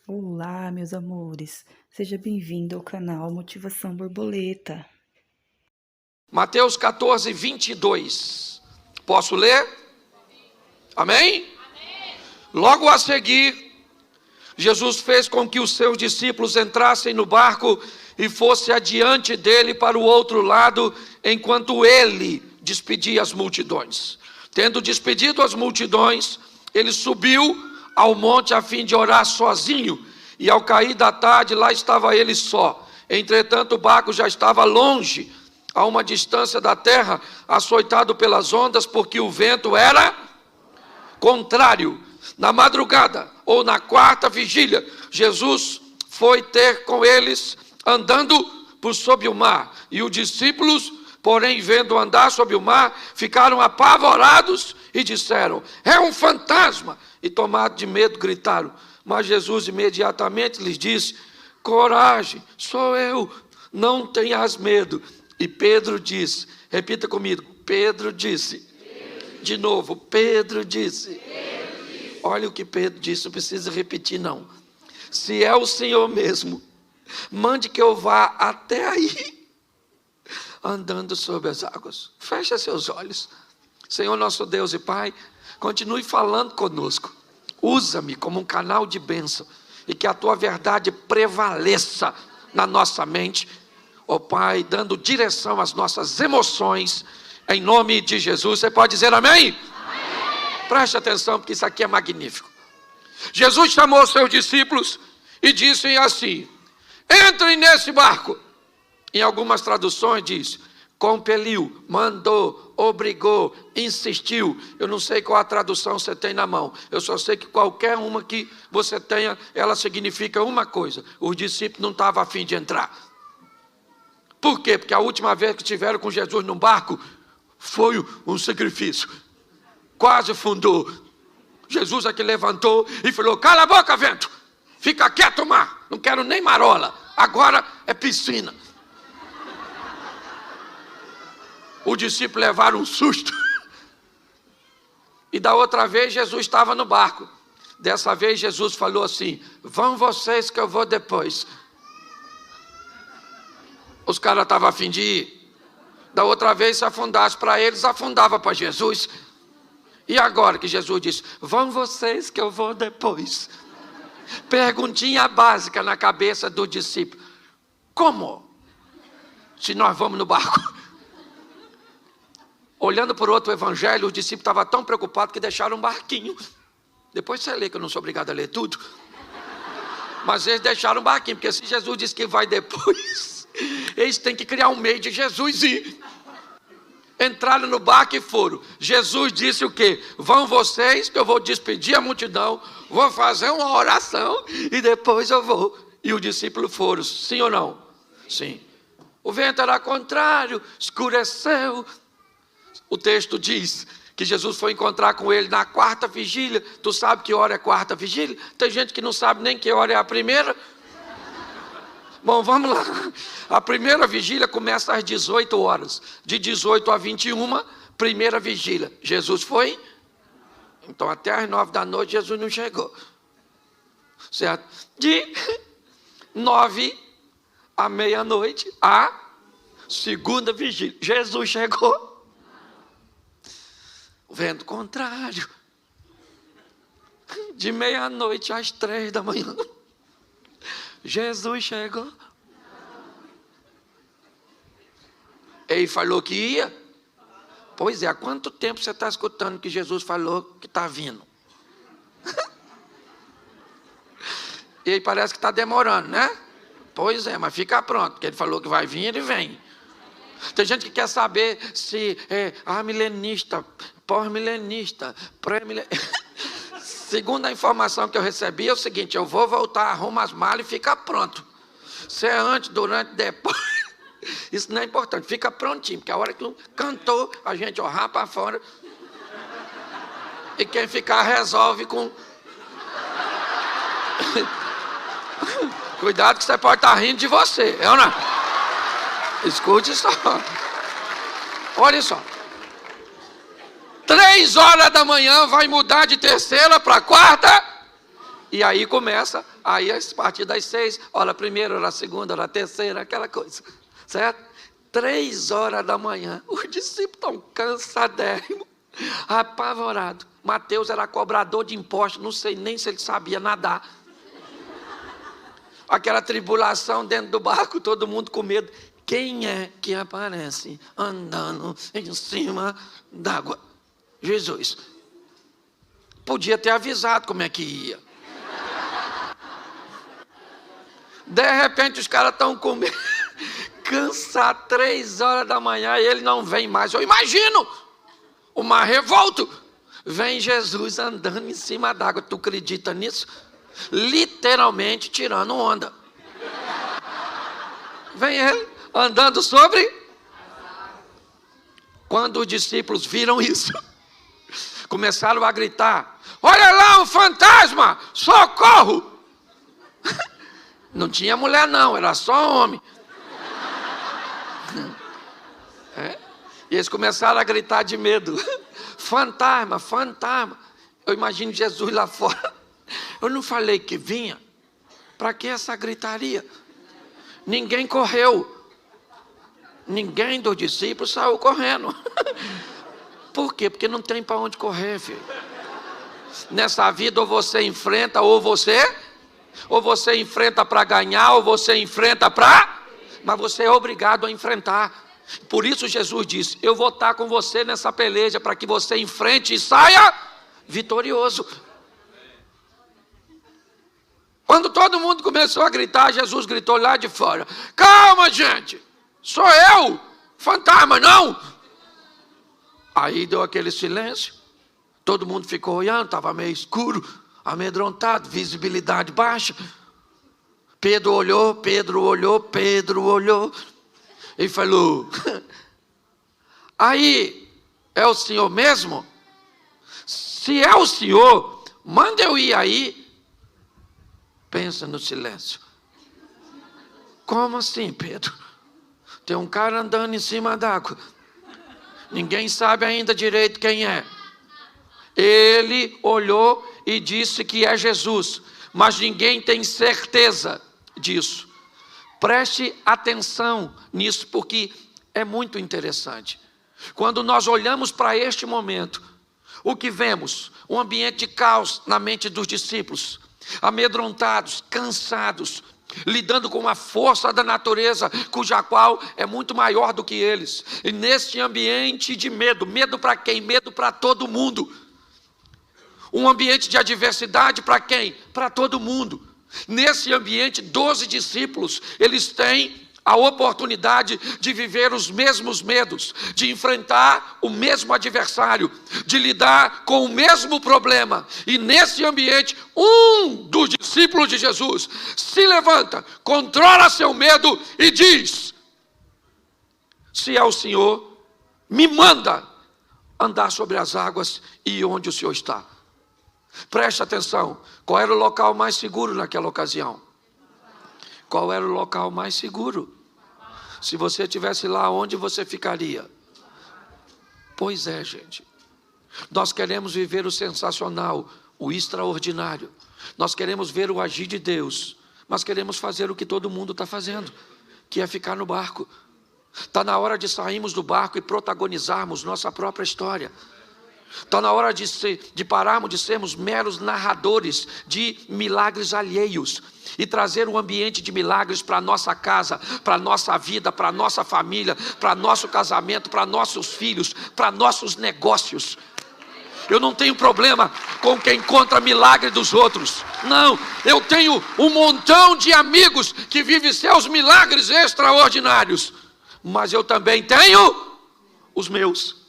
Olá, meus amores. Seja bem-vindo ao canal Motivação Borboleta. Mateus 14, 22. Posso ler? Amém? Logo a seguir, Jesus fez com que os seus discípulos entrassem no barco e fosse adiante dele para o outro lado, enquanto ele despedia as multidões. Tendo despedido as multidões, ele subiu ao monte a fim de orar sozinho, e ao cair da tarde lá estava ele só. Entretanto o barco já estava longe, a uma distância da terra, açoitado pelas ondas, porque o vento era contrário. Na madrugada, ou na quarta vigília, Jesus foi ter com eles, andando por sob o mar. E os discípulos, porém, vendo andar sobre o mar, ficaram apavorados e disseram: é um fantasma! E tomados de medo, gritaram. Mas Jesus imediatamente lhes disse: coragem, sou eu, não tenhas medo. E Pedro disse, repita comigo, Pedro disse. De novo, Pedro disse. Olha o que Pedro disse, não precisa repetir não. Se é o Senhor mesmo, mande que eu vá até aí, andando sobre as águas. Feche seus olhos. Senhor nosso Deus e Pai, continue falando conosco. Usa-me como um canal de bênção, e que a Tua verdade prevaleça na nossa mente, ó Pai, dando direção às nossas emoções, em nome de Jesus. Você pode dizer amém? Preste atenção, porque isso aqui é magnífico. Jesus chamou os seus discípulos e disse assim: entrem nesse barco. Em algumas traduções diz, compeliu, mandou, obrigou, insistiu. Eu não sei qual a tradução você tem na mão. Eu só sei que qualquer uma que você tenha, ela significa uma coisa: os discípulos não estavam a fim de entrar. Por quê? Porque a última vez que estiveram com Jesus no barco foi um sacrifício. Quase fundou. Jesus aqui levantou e falou: cala a boca, vento, fica quieto, mar, não quero nem marola, agora é piscina. Os discípulos levaram um susto. E da outra vez Jesus estava no barco. Dessa vez Jesus falou assim: vão vocês que eu vou depois. Os caras estavam a fim de ir. Da outra vez, se afundasse para eles, afundava para Jesus. E agora que Jesus disse: vão vocês que eu vou depois. Perguntinha básica na cabeça do discípulo: como? Se nós vamos no barco? Olhando por outro evangelho, os discípulos estavam tão preocupados que deixaram um barquinho. Depois você lê, que eu não sou obrigado a ler tudo. Mas eles deixaram um barquinho, porque se Jesus disse que vai depois, eles têm que criar um meio de Jesus ir. Entraram no barco e foram. Jesus disse o quê? Vão vocês, que eu vou despedir a multidão, vou fazer uma oração e depois eu vou. E os discípulos foram, sim ou não? Sim. O vento era contrário, escureceu. O texto diz que Jesus foi encontrar com ele na quarta vigília. Tu sabe que hora é quarta vigília? Tem gente que não sabe nem que hora é a primeira. Bom, vamos lá. A primeira vigília começa às 18 horas. De 18 a 21, primeira vigília. Jesus foi? Então até às 9 da noite Jesus não chegou. Certo? De 9 à meia-noite, a segunda vigília. Jesus chegou. O vento contrário. De meia-noite às 3 da manhã. Jesus chegou. Ele falou que ia. Pois é, há quanto tempo você está escutando que Jesus falou que está vindo? E aí parece que está demorando, né? Pois é, mas fica pronto, porque ele falou que vai vir, ele vem. Tem gente que quer saber se é milenista, pós-milenista, pré-milenista. Segundo a informação que eu recebi, é o seguinte: eu vou voltar, arrumo as malas e fica pronto. Se é antes, durante, depois, isso não é importante, fica prontinho, porque a hora que cantou, a gente rapa fora. E quem ficar resolve com... Cuidado que você pode estar rindo de você, eu não. Escute só. Olha só. 3 horas da manhã vai mudar de terceira para quarta E aí começa, aí a partir das 6, hora a primeira, hora a segunda, hora a terceira, aquela coisa, certo? 3 horas da manhã, os discípulos estão cansadérrimos, apavorados. Mateus era cobrador de impostos, não sei nem se ele sabia nadar. Aquela tribulação dentro do barco, todo mundo com medo. Quem é que aparece andando em cima d'água? Jesus. Podia ter avisado como é que ia. De repente os caras estão com medo, cansados, 3 horas da manhã, e ele não vem mais. Eu imagino uma revolta. Vem Jesus andando em cima d'água. Tu acredita nisso? Literalmente tirando onda. Vem ele andando sobre. Quando os discípulos viram isso, começaram a gritar: olha lá um fantasma, socorro! Não tinha mulher não, era só homem. E eles começaram a gritar de medo: fantasma, fantasma. Eu imagino Jesus lá fora. Eu não falei que vinha? Para que essa gritaria? Ninguém correu. Ninguém dos discípulos saiu correndo. Por quê? Porque não tem para onde correr, filho. Nessa vida ou você enfrenta, ou você enfrenta para ganhar, ou você enfrenta para... Mas você é obrigado a enfrentar. Por isso Jesus disse: eu vou estar com você nessa peleja, para que você enfrente e saia vitorioso. Quando todo mundo começou a gritar, Jesus gritou lá de fora: calma, gente, sou eu, fantasma não. Aí deu aquele silêncio, todo mundo ficou olhando, estava meio escuro, amedrontado, visibilidade baixa. Pedro olhou e falou: aí, é o senhor mesmo? Se é o senhor, manda eu ir aí. Pensa no silêncio. Como assim, Pedro? Tem um cara andando em cima d'água. Ninguém sabe ainda direito quem é. Ele olhou e disse que é Jesus, mas ninguém tem certeza disso. Preste atenção nisso, porque é muito interessante. Quando nós olhamos para este momento, o que vemos? Um ambiente de caos na mente dos discípulos, amedrontados, cansados, lidando com uma força da natureza, cuja qual é muito maior do que eles. E nesse ambiente de medo, medo para quem? Medo para todo mundo. Um ambiente de adversidade para quem? Para todo mundo. Nesse ambiente, 12 discípulos, eles têm a oportunidade de viver os mesmos medos, de enfrentar o mesmo adversário, de lidar com o mesmo problema. E nesse ambiente, um dos discípulos de Jesus se levanta, controla seu medo e diz: se é o Senhor, me manda andar sobre as águas e onde o Senhor está. Preste atenção, qual era o local mais seguro naquela ocasião? Qual era o local mais seguro? Se você estivesse lá, onde você ficaria? Pois é, gente. Nós queremos viver o sensacional, o extraordinário. Nós queremos ver o agir de Deus, mas queremos fazer o que todo mundo está fazendo, que é ficar no barco. Está na hora de sairmos do barco e protagonizarmos nossa própria história. Está na hora de pararmos de sermos meros narradores de milagres alheios e trazer um ambiente de milagres para a nossa casa, para a nossa vida, para a nossa família, para nosso casamento, para nossos filhos, para nossos negócios. Eu não tenho problema com quem conta milagre dos outros. Não, eu tenho um montão de amigos que vivem seus milagres extraordinários. Mas eu também tenho os meus.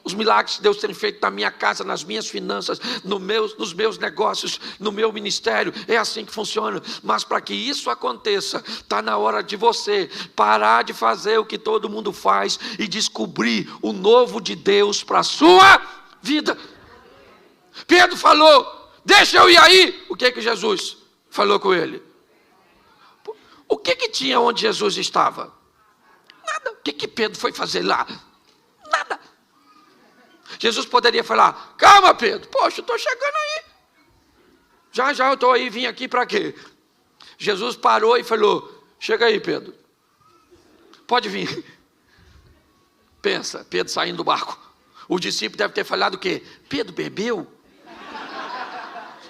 Os milagres que Deus tem feito na minha casa, nas minhas finanças, nos meus negócios, no meu ministério. É assim que funciona. Mas para que isso aconteça, está na hora de você parar de fazer o que todo mundo faz e descobrir o novo de Deus para a sua vida. Pedro falou: deixa eu ir aí. O que Jesus falou com ele? O que tinha onde Jesus estava? Nada. O que Pedro foi fazer lá? Nada. Jesus poderia falar: calma, Pedro, poxa, eu estou chegando aí. Já eu estou aí, vim aqui para quê? Jesus parou e falou, chega aí, Pedro. Pode vir. Pensa, Pedro saindo do barco. O discípulo deve ter falado o quê? Pedro bebeu?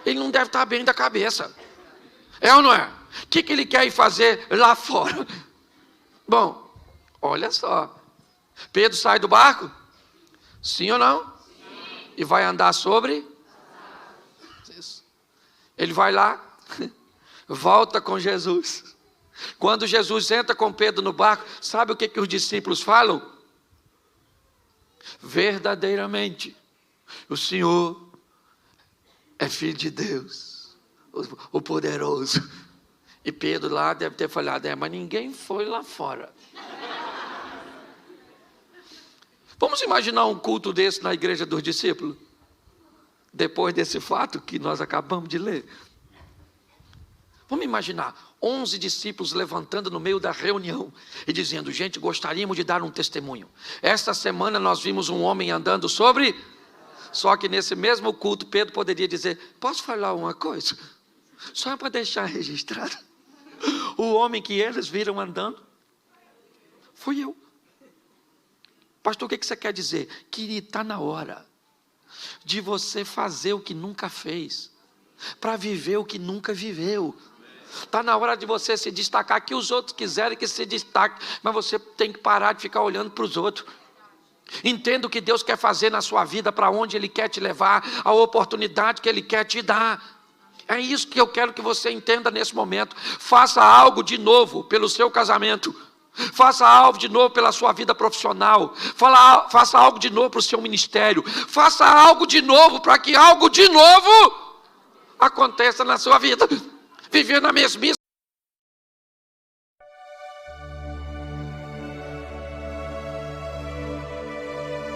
Ele não deve estar bem da cabeça. É ou não é? O que ele quer ir fazer lá fora? Bom, olha só. Pedro sai do barco? Sim ou não? Sim. E vai andar sobre? Isso. Ele vai lá, volta com Jesus. Quando Jesus entra com Pedro no barco, sabe o que os discípulos falam? Verdadeiramente, o Senhor é Filho de Deus, o poderoso. E Pedro lá deve ter falado, mas ninguém foi lá fora. Vamos imaginar um culto desse na igreja dos discípulos? Depois desse fato que nós acabamos de ler. Vamos imaginar 11 discípulos levantando no meio da reunião e dizendo, gente, gostaríamos de dar um testemunho. Esta semana nós vimos um homem andando sobre... Só que nesse mesmo culto Pedro poderia dizer, posso falar uma coisa? Só para deixar registrado. O homem que eles viram andando fui eu. Pastor, o que você quer dizer? Querido, está na hora de você fazer o que nunca fez, para viver o que nunca viveu. Está na hora de você se destacar, que os outros quiserem que se destaque, mas você tem que parar de ficar olhando para os outros. Entenda o que Deus quer fazer na sua vida, para onde Ele quer te levar, a oportunidade que Ele quer te dar. É isso que eu quero que você entenda nesse momento. Faça algo de novo pelo seu casamento. Faça algo de novo pela sua vida profissional. Faça algo de novo para o seu ministério. Faça algo de novo para que algo de novo aconteça na sua vida. Viver na mesmice